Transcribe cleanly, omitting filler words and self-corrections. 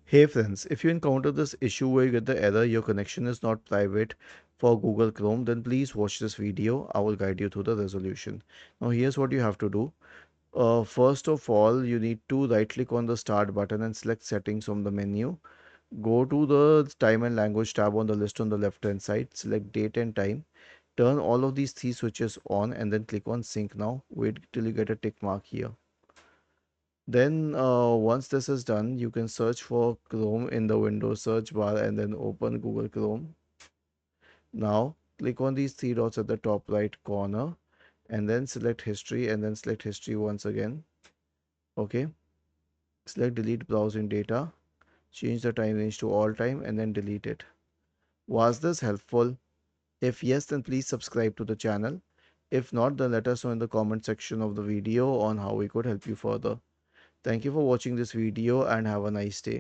Hey friends, if you encounter this issue where you get the error your connection is not private for Google Chrome, then please watch this video. I will guide you through the resolution. Now here's what you have to do. First of all, you need to right click on the start button and select settings from the menu. Go to the time and language tab on the list on the left hand side, select date and time. Turn all of these three switches on and then click on sync now. Wait till you get a tick mark here. Then once this is done, you can search for Chrome in the Windows search bar and then open Google Chrome. Now click on these three dots at the top right corner and then select history and then select history once again. Okay. Select delete browsing data. Change the time range to all time and then delete it. Was this helpful? If yes, then please subscribe to the channel. If not, then let us know in the comment section of the video on how we could help you further. Thank you for watching this video and have a nice day.